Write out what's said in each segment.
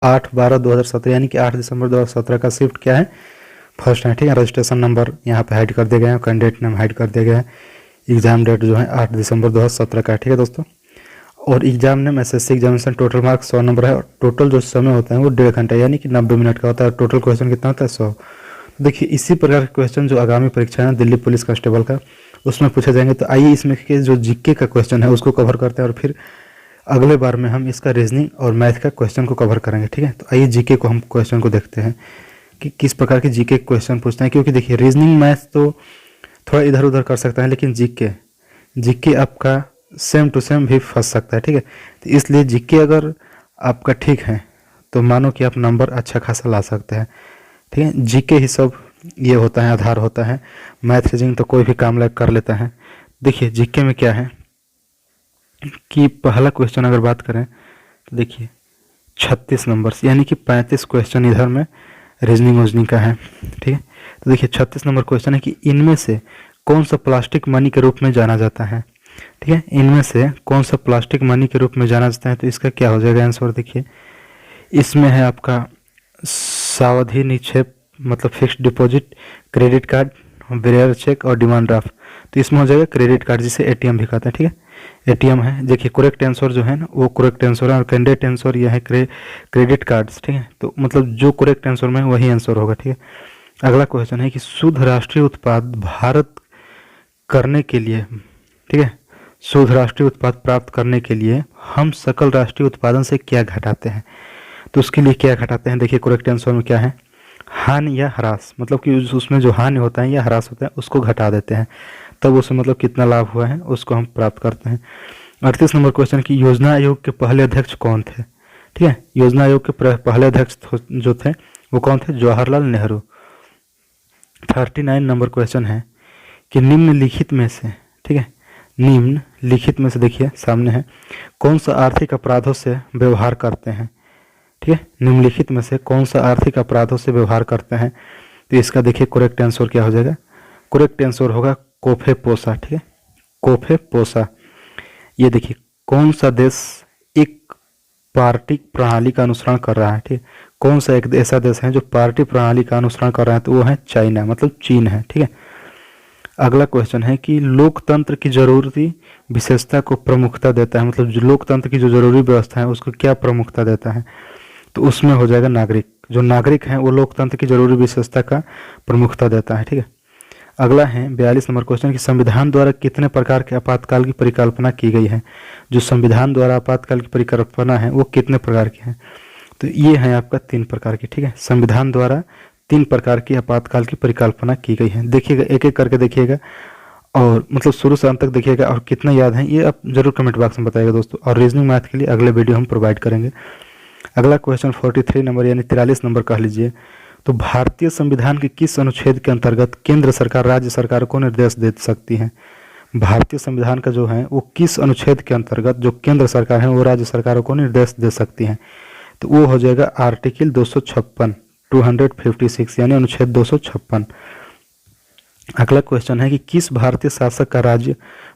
8/12/2017 यानी कि 8 दिसंबर 2017 का शिफ्ट क्या है, फर्स्ट है। ठीक है, रजिस्ट्रेशन नंबर यहाँ पे हाइड कर दिए गए हैं, कैंडिडेट नेम हाइड कर दिया गया है। एग्जाम डेट जो है 8 दिसंबर 2017 का है। ठीक है दोस्तों, और enzyme name SSC examination, total marks 100 number है और टोटल जो समय होता है वो 1.5 घंटा यानी कि 90 मिनट का होता है। टोटल क्वेश्चन कितना होता है, 100। देखिए इसी प्रकार के क्वेश्चन जो आगामी परीक्षा है दिल्ली पुलिस कांस्टेबल का, उसमें पूछे जाएंगे। तो आइए इसमें के जो जीके का क्वेश्चन है उसको कवर करते हैं और फिर अगले बार में हम इसका रीजनिंग और मैथ का क्वेश्चन को कवर करेंगे। ठीक है, तो आइए जीके को हम क्वेश्चन को देखते हैं कि किस प्रकार के जीके क्वेश्चन पूछते हैं। क्योंकि देखिए रीजनिंग मैथ तो थोड़ा इधर उधर कर सकता है, लेकिन जीके आपका सेम टू सेम भी फंस सकता है। ठीक है, तो इसलिए जीके अगर आपका ठीक है तो मानो कि आप नंबर अच्छा खासा ला सकते हैं। ठीक है, जीके ही सब ये होता है, आधार होता है। मैथ रीजनिंग तो कोई भी काम लायक कर लेता है। देखिए जीके में क्या है कि पहला क्वेश्चन अगर बात करें तो देखिए 36 नंबर यानी कि 35 क्वेश्चन इधर में रीजनिंग वजनिंग का है। ठीक है, तो देखिए 36 नंबर क्वेश्चन है कि इनमें से कौन सा प्लास्टिक मनी के रूप में जाना जाता है। ठीक है, इनमें से कौन सा प्लास्टिक मनी के रूप में जाना जाता है, तो इसका क्या हो जाएगा आंसर। देखिए इसमें है आपका सावधि निक्षेप मतलब fixed deposit, credit card, bearer cheque और डिमांड ड्राफ्ट। तो इसमें हो जाएगा क्रेडिट कार्ड, जिसे एटीएम भी कहते हैं। ठीक है, एटीएम है। देखिए करेक्ट आंसर जो है ना वो करेक्ट आंसर है और कैंडिडेट आंसर यह है क्रेडिट कार्ड्स। ठीक है, तो मतलब जो करेक्ट आंसर में वही आंसर होगा। ठीक है, अगला क्वेश्चन है कि शुद्ध राष्ट्रीय उत्पाद भारत करने के लिए, ठीक है, शुद्ध राष्ट्रीय उत्पाद प्राप्त करने के लिए हम सकल राष्ट्रीय उत्पादन से क्या घटाते हैं। तो उसके लिए क्या घटाते हैं, देखिए करेक्ट आंसर में क्या है, हानि या ह्रास, मतलब कि उसमें जो हानि होता है या ह्रास होता है उसको घटा देते हैं, तब उसमें मतलब कितना लाभ हुआ है उसको हम प्राप्त करते हैं। 38 नंबर क्वेश्चन की योजना आयोग के पहले अध्यक्ष कौन थे। ठीक है, योजना आयोग के पहले अध्यक्ष जो थे वो कौन थे, जवाहरलाल नेहरू। 39 नंबर क्वेश्चन है कि निम्नलिखित में से, ठीक है, निम्नलिखित में से देखिए सामने है, कौन सा आर्थिक अपराधों से व्यवहार करते हैं। ठीक है, निम्नलिखित में से कौन सा आर्थिक अपराधों से व्यवहार करते हैं। तो इसका देखिए करेक्ट आंसर क्या हो जाएगा, करेक्ट आंसर होगा कोफे पोसा। ठीक है, कोफे पोसा। ये देखिए कौन सा देश एक पार्टी प्रणाली का अनुसरण कर रहा है। ठीक है, कौन सा एक ऐसा देश है जो पार्टी प्रणाली का अनुसरण कर रहा है, तो वो है चाइना, मतलब चीन है। ठीक है, अगला क्वेश्चन है कि लोकतंत्र की जरूरी विशेषता को प्रमुखता देता है, मतलब जो लोकतंत्र की जो जरूरी व्यवस्था है उसको क्या प्रमुखता देता है, तो उसमें हो जाएगा नागरिक। जो नागरिक हैं वो लोकतंत्र की जरूरी विशेषता का प्रमुखता देता है। ठीक है, अगला है 42 नंबर क्वेश्चन कि संविधान द्वारा कितने प्रकार के आपातकाल की परिकल्पना की गई है। जो संविधान द्वारा आपातकाल की परिकल्पना है वो कितने प्रकार की है, तो ये है आपका 3 प्रकार की। ठीक है, संविधान द्वारा 3 प्रकार की आपातकाल की परिकल्पना की गई है। देखिएगा एक एक करके देखिएगा और मतलब शुरू से अंत तक देखिएगा और कितना याद है ये आप जरूर कमेंट बॉक्स में बताइएगा दोस्तों। और रीजनिंग मैथ के लिए अगले वीडियो हम प्रोवाइड करेंगे। अगला क्वेश्चन 43 नंबर यानी 43 नंबर कह लीजिए, तो भारतीय संविधान के किस अनुच्छेद के अंतर्गत केंद्र सरकार राज्य सरकार को निर्देश दे सकती है। भारतीय संविधान का जो है वो किस अनुच्छेद के अंतर्गत जो केंद्र सरकार है वो राज्य सरकारों को निर्देश दे सकती है, तो वो हो जाएगा आर्टिकल 256 256 यानी अनुच्छेद 256। अगला क्वेश्चन है कि किस भारतीय शासक का राज्य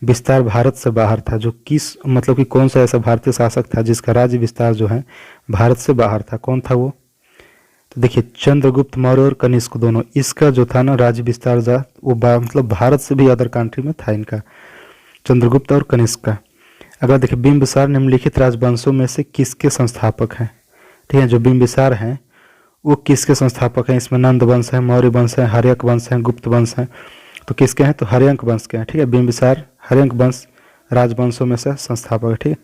विस्तार भारत से बाहर था। जो किस मतलब कि कौन सा ऐसा भारतीय शासक था जिसका राज्य विस्तार जो है भारत से बाहर था, कौन था वो, तो देखिए चंद्रगुप्त मौर्य और कनिष्क दोनों, इसका जो था ना राज्य विस्तार जा वो मतलब भारत से भी अदर कंट्री में था इनका, चंद्रगुप्त और कनिष्क का। अगर देखिए बिंबिसार निम्नलिखित राजवंशों में से किसके संस्थापक हैं। ठीक है, जो बिंबिसार हैं वो किसके संस्थापक हैं, इसमें नंद वंश है, मौर्य वंश है, हर्यक वंश है, गुप्त वंश है, तो किसके हैं, तो हर्यक वंश के हैं। ठीक है, बिंबिसार हर्यक वंश राजवंशों में से संस्थापक है। ठीक है,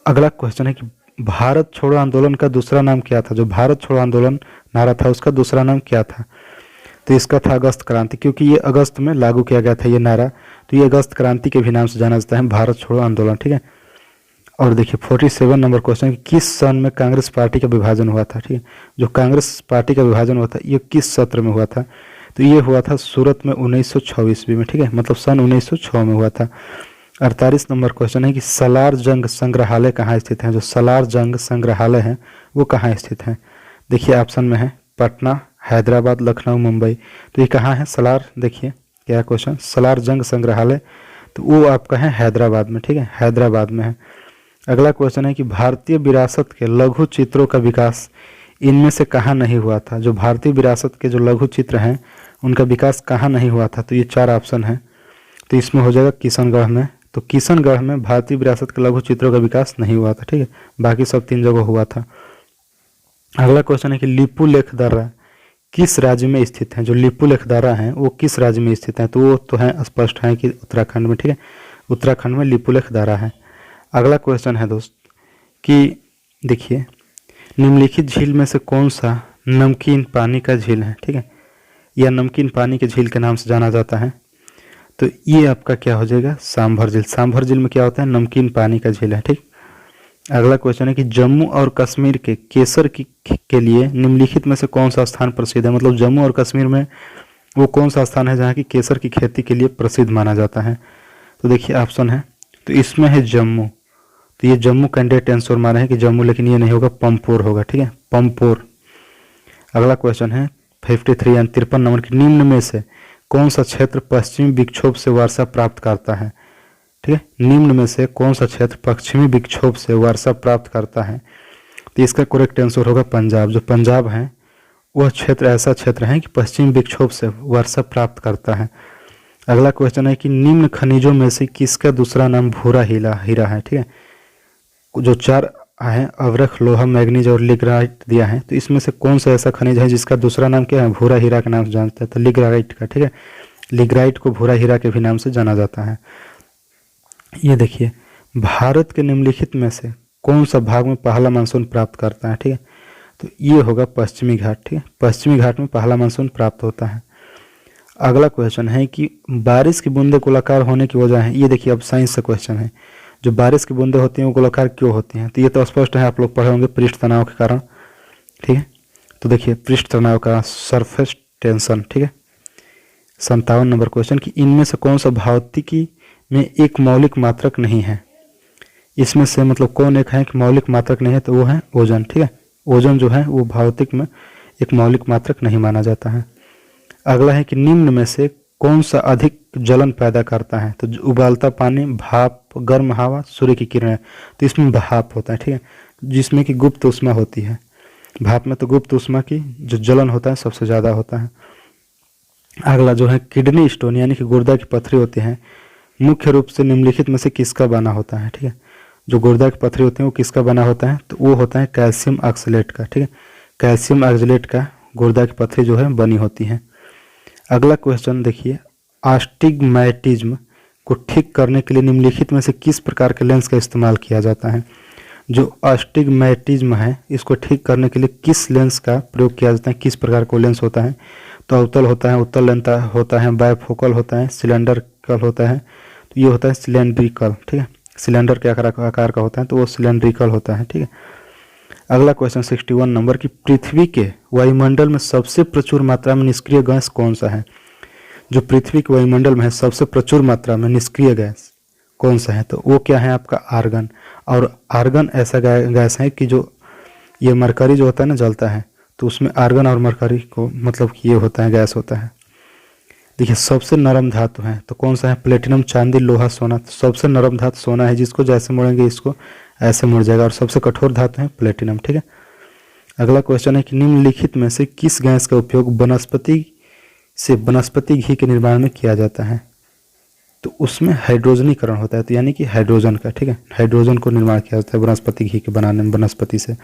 अगला क्वेश्चन है कि भारत छोड़ो आंदोलन का दूसरा नाम क्या था। जो भारत छोड़ो आंदोलन नारा था उसका दूसरा नाम क्या था, तो इसका था अगस्त क्रांति, क्योंकि ये अगस्त में लागू किया गया था ये नारा, तो ये अगस्त क्रांति के भी नाम से जाना जाता है भारत छोड़ो आंदोलन। ठीक है, और देखिए 47 नंबर क्वेश्चन, किस सन में कांग्रेस पार्टी का विभाजन हुआ था। ठीक है, जो कांग्रेस पार्टी का विभाजन हुआ था ये किस सत्र में हुआ था, तो ये हुआ था सूरत में 1906 ईस्वी में। ठीक है, मतलब सन 1906 में हुआ था। 48 नंबर क्वेश्चन है कि सलार जंग संग्रहालय कहाँ स्थित है। जो सलार जंग संग्रहालय है वो कहाँ स्थित है, देखिए ऑप्शन में है पटना, हैदराबाद, लखनऊ, मुंबई, तो ये कहाँ है सलार, देखिए क्या क्वेश्चन, सलार जंग संग्रहालय, तो वो आपका है हैदराबाद में। ठीक है, हैदराबाद में है। अगला क्वेश्चन है कि भारतीय विरासत के लघु चित्रों का विकास इनमें से कहाँ नहीं हुआ था। जो भारतीय विरासत के जो लघु चित्र हैं उनका विकास कहाँ नहीं हुआ था, तो ये 4 ऑप्शन है। तो इसमें हो जाएगा किशनगढ़ में। तो किशनगढ़ में भारतीय विरासत के लघु चित्रों का विकास नहीं हुआ था, ठीक है, बाकी सब 3 जगह हुआ था। अगला क्वेश्चन है कि लिपुलेख दर्रा किस राज्य में स्थित है। जो लिपुलेख दर्रा है वो किस राज्य में स्थित है, तो वो तो है स्पष्ट है कि उत्तराखंड में, ठीक है, उत्तराखंड में लिपुलेख दर्रा है। अगला क्वेश्चन है दोस्त कि देखिए निम्नलिखित झील में से कौन सा नमकीन पानी का झील है, ठीक है, यह नमकीन पानी के झील के नाम से जाना जाता है। तो ये आपका क्या हो जाएगा, सांभर झील। सांभर झील में क्या होता है, नमकीन पानी का झील है, ठीक। अगला क्वेश्चन है कि जम्मू और कश्मीर के केसर के लिए निम्नलिखित में से कौन सा स्थान प्रसिद्ध है। मतलब जम्मू और कश्मीर में वो कौन सा स्थान है जहाँ की केसर की खेती के लिए प्रसिद्ध माना जाता है। तो देखिए ऑप्शन है, तो इसमें है जम्मू। तो ये जम्मू कैंडिडेट आंसर माना है कि जम्मू, लेकिन ये नहीं होगा, पंपोर होगा, ठीक है, पंपोर। अगला क्वेश्चन है 53 नंबर की निम्न में से कौन सा क्षेत्र पश्चिमी विक्षोभ से वर्षा प्राप्त करता है, ठीक है, निम्न में से कौन सा क्षेत्र पश्चिमी विक्षोभ से वर्षा प्राप्त करता है। तो इसका करेक्ट आंसर होगा पंजाब। जो पंजाब है वह क्षेत्र ऐसा क्षेत्र है कि पश्चिमी विक्षोभ से वर्षा प्राप्त करता है। अगला क्वेश्चन है कि निम्न खनिजों में से किसका दूसरा नाम भूरा हीरा है, ठीक है। जो 4 है अवरख, लोहा, मैग्नीज और लिग्राइट दिया है, तो इसमें से कौन सा ऐसा खनिज है जिसका दूसरा नाम क्या है, भूरा हीरा के नाम से जानते हैं, तो लिग्राइट का, ठीक है, लिग्राइट को भूरा हीरा के भी नाम से जाना जाता है। ये देखिए भारत के निम्नलिखित में से कौन सा भाग में पहला मानसून प्राप्त करता है, ठीक है, तो ये होगा पश्चिमी घाट, ठीक है, पश्चिमी घाट में पहला मानसून प्राप्त होता है। अगला क्वेश्चन है कि बारिश की बूंदें गोलाकार होने की वजह है। ये देखिए अब साइंस से क्वेश्चन है, जो बारिश की बूंदें होती हैं वो गोलाकार क्यों होती हैं, तो ये तो स्पष्ट है, आप लोग पढ़े होंगे, पृष्ठ तनाव के कारण, ठीक है। तो देखिए पृष्ठ तनाव का सरफेस टेंशन, ठीक है। 57 नंबर क्वेश्चन कि इनमें से कौन सा भौतिकी में एक मौलिक मात्रक नहीं है। इसमें से मतलब कौन एक है कि मौलिक मात्रक नहीं है, तो वो है ओजोन, ठीक है, ओजोन जो है वो भौतिक में एक मौलिक मात्रक नहीं माना जाता है। अगला है कि निम्न में से कौन सा अधिक जलन पैदा करता है, तो उबालता पानी, भाप, गर्म हवा, सूर्य की किरणें। तो इसमें भाप होता है, ठीक है, जिसमें कि गुप्त ऊष्मा होती है। भाप में तो गुप्त ऊष्मा की जो जलन होता है सबसे ज़्यादा होता है। अगला जो है किडनी स्टोन यानी कि गुर्दा की पथरी होती है, मुख्य रूप से निम्नलिखित में से किसका बना होता है, ठीक है, जो गुर्दा की पथरी होती है वो किसका बना होता है, तो वो होता है कैल्शियम ऑक्सलेट का, ठीक है, कैल्शियम ऑक्सलेट का गुर्दा की पथरी जो है बनी होती है। अगला क्वेश्चन देखिए आस्टिग्मैटिज्म को ठीक करने के लिए निम्नलिखित में से किस प्रकार के लेंस का इस्तेमाल किया जाता है। जो आस्टिग्मैटिज्म है इसको ठीक करने के लिए किस लेंस का प्रयोग किया जाता है, किस प्रकार का लेंस होता है, तो अवतल होता है, उत्तल लेंस होता है, बायफोकल होता है, सिलेंडरिकल होता है। तो ये होता है सिलेंड्रिकल, ठीक है, सिलेंडर के आकार का होता है तो वो सिलेंड्रिकल होता है, ठीक है। अगला क्वेश्चन 61 नंबर की पृथ्वी के वायुमंडल में सबसे प्रचुर मात्रा में निष्क्रिय गैस कौन सा है। जो पृथ्वी के वायुमंडल में है सबसे प्रचुर मात्रा में निष्क्रिय गैस कौन सा है, तो वो क्या है आपका आर्गन। और आर्गन ऐसा गैस है कि जो ये मरकरी जो होता है ना जलता है, तो उसमें आर्गन और मरकरी को मतलब कि ये होता है गैस होता है। देखिए सबसे नरम धातु है तो कौन सा है, प्लेटिनम, चांदी, लोहा, सोना। तो सबसे नरम धातु सोना है, जिसको जैसे मोड़ेंगे इसको ऐसे मुड़ जाएगा। और सबसे कठोर धातु है प्लेटिनम, ठीक है। अगला क्वेश्चन है कि निम्नलिखित में से किस गैस का उपयोग वनस्पति घी के निर्माण में किया जाता है, तो उसमें हाइड्रोजनीकरण होता है, तो यानी कि हाइड्रोजन का, ठीक है, हाइड्रोजन को निर्माण किया जाता है वनस्पति घी के बनाने में वनस्पति से।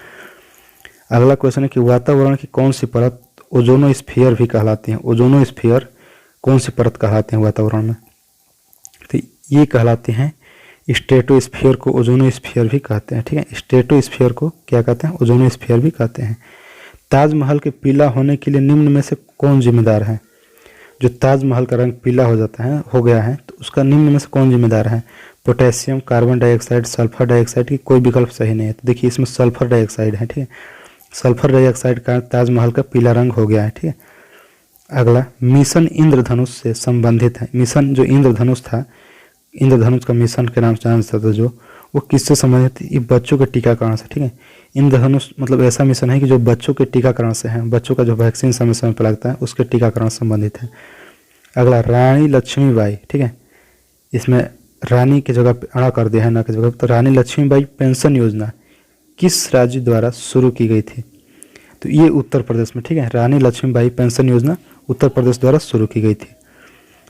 अगला क्वेश्चन है कि वातावरण की कौन सी परत ओजोनोस्फीयर भी कहलाती है। ओजोनोस्फीयर कौन सी परत कहलाते हैं वातावरण में, तो ये कहलाते हैं स्ट्रेटोस्फीयर को ओजोनोस्फीयर भी कहते हैं, ठीक है, स्ट्रेटोस्फीयर को क्या कहते हैं, ओजोनोस्फीयर भी कहते हैं। ताजमहल के पीला होने के लिए निम्न में से कौन जिम्मेदार है। जो ताजमहल का रंग पीला हो गया है तो उसका निम्न में से कौन जिम्मेदार है। Potassium, carbon dioxide, sulphur dioxide की कोई विकल्प सही नहीं है। तो देखिए इसमें सल्फर डाइऑक्साइड है, ठीक है, सल्फर डाइऑक्साइड का ताजमहल का पीला रंग हो गया है, ठीक है। अगला मिशन इंद्रधनुष से संबंधित है। मिशन जो इंद्रधनुष था, इंद्रधनुष का मिशन के नाम से जाना जाता था, जो वो किससे संबंधित है, ये बच्चों के टीकाकरण से, ठीक है। इंद्रधनुष मतलब ऐसा मिशन है कि जो बच्चों के टीकाकरण से है, बच्चों का जो वैक्सीन समय समय पर लगता है उसके टीकाकरण से संबंधित है। अगला रानी लक्ष्मीबाई, ठीक है, इसमें रानी की जगह पे अड़ा कर दिया है, ना की जगह पे। तो रानी लक्ष्मीबाई पेंशन योजना किस राज्य द्वारा शुरू की गई थी? तो ये उत्तर प्रदेश में, ठीक है। रानी लक्ष्मीबाई पेंशन योजना उत्तर प्रदेश द्वारा शुरू की गई थी।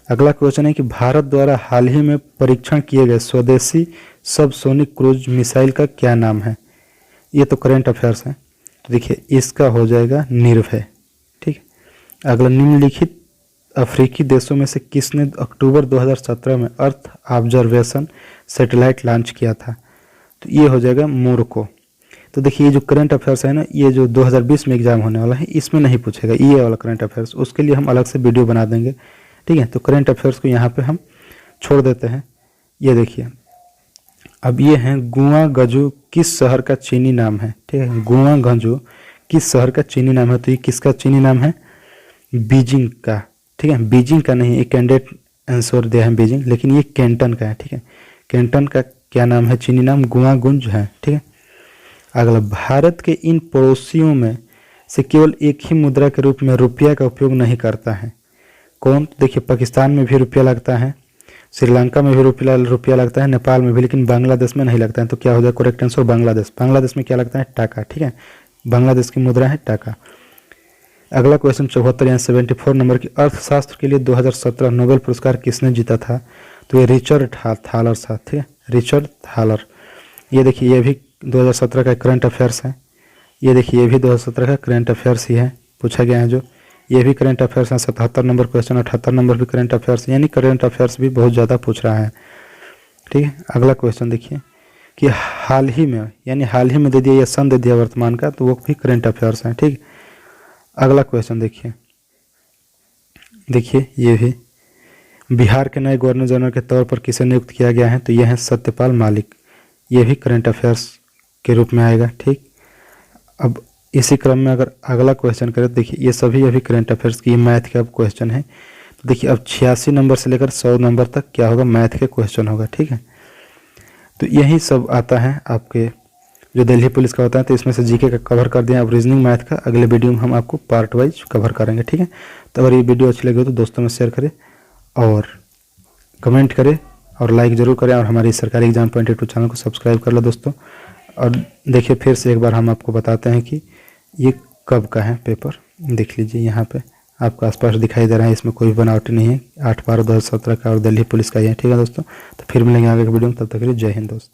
अगला क्वेश्चन है कि भारत द्वारा हाल ही में परीक्षण किए गए स्वदेशी सबसोनिक क्रूज मिसाइल का क्या नाम है? ये तो करंट अफेयर्स है, तो देखिए इसका हो जाएगा निर्भय, ठीक है। अगला, निम्नलिखित अफ्रीकी देशों में से किसने अक्टूबर 2017 में अर्थ ऑब्जर्वेशन सैटेलाइट लॉन्च किया था? तो ये हो जाएगा मोरक्को। तो देखिए ये जो करंट अफेयर्स है ना, ये जो 2020 में एग्जाम होने वाला है इसमें नहीं पूछेगा ये वाला करंट अफेयर्स, उसके लिए हम अलग से वीडियो बना देंगे, ठीक है। तो करंट अफेयर्स को यहाँ पे हम छोड़ देते हैं। ये देखिए अब ये हैं गुआ गजू किस शहर का चीनी नाम है, ठीक है। गुआ गजू किस शहर का चीनी नाम है? तो ये किसका चीनी नाम है? बीजिंग का, ठीक है। बीजिंग का नहीं, एक कैंडिडेट आंसर दिया है बीजिंग, लेकिन ये कैंटन का है, ठीक है। कैंटन का क्या नाम है? चीनी नाम गुआगुंज है, ठीक है। अगला, भारत के इन पड़ोसियों में से केवल एक ही मुद्रा के रूप में रुपया का उपयोग नहीं करता है, कौन? तो देखिए पाकिस्तान में भी रुपया लगता है, श्रीलंका में भी रुपया लगता है, नेपाल में भी, लेकिन बांग्लादेश में नहीं लगता है। तो क्या हो जाए करेक्ट आंसर? बांग्लादेश। बांग्लादेश में क्या लगता है? टाका, ठीक है। बांग्लादेश की मुद्रा है टाका। अगला क्वेश्चन 74 या 74 नंबर की, अर्थशास्त्र के लिए 2017 नोबेल पुरस्कार किसने जीता था? तो ये रिचर्ड थालर था, ठीक है, रिचर्ड थालर। ये देखिए ये भी 2017 का करंट अफेयर्स है। ये देखिए ये भी 2017 का करंट अफेयर्स ही है, पूछा गया है जो। ये भी करंट अफेयर्स है, 77 नंबर क्वेश्चन, 78 नंबर भी करंट अफेयर्स, यानी करंट अफेयर्स भी बहुत ज़्यादा पूछ रहा है, ठीक है। अगला क्वेश्चन देखिए कि हाल ही में, यानी हाल ही में दे दिया या सन दे दिया वर्तमान का, तो वो भी करंट अफेयर्स हैं, ठीक। अगला क्वेश्चन देखिए, देखिए ये भी बिहार के नए गवर्नर जनरल के तौर पर किसे नियुक्त किया गया है? तो यह है सत्यपाल मलिक। ये भी करंट अफेयर्स के रूप में आएगा, ठीक। अब इसी क्रम में अगर अगला क्वेश्चन करें तो देखिए ये सभी अभी करंट अफेयर्स की मैथ का क्वेश्चन है। तो देखिए अब 86 नंबर से लेकर 100 नंबर तक क्या होगा? मैथ के क्वेश्चन होगा, ठीक है। तो यही सब आता है आपके जो दिल्ली पुलिस का होता है। तो इसमें से जीके का कवर कर दिया, अब रीजनिंग मैथ का अगले वीडियो में हम आपको पार्ट वाइज कवर करेंगे, ठीक है। तो अगर ये वीडियो अच्छी लगी हो तो दोस्तों में शेयर करें और कमेंट करें और लाइक ज़रूर करें, और हमारी सरकारी एग्जाम पॉइंट यूट्यूब चैनल को सब्सक्राइब कर लो दोस्तों। और देखिए फिर से एक बार हम आपको बताते हैं कि ये कब का है पेपर। देख लीजिए यहाँ पे आपको आसपास दिखाई दे रहा है, इसमें कोई बनावटी नहीं है, 8/12/2017 का और दिल्ली पुलिस का ही है, ठीक है दोस्तों। तो फिर मिलेंगे आगे के वीडियो में, तब तक के लिए जय हिंद दोस्त।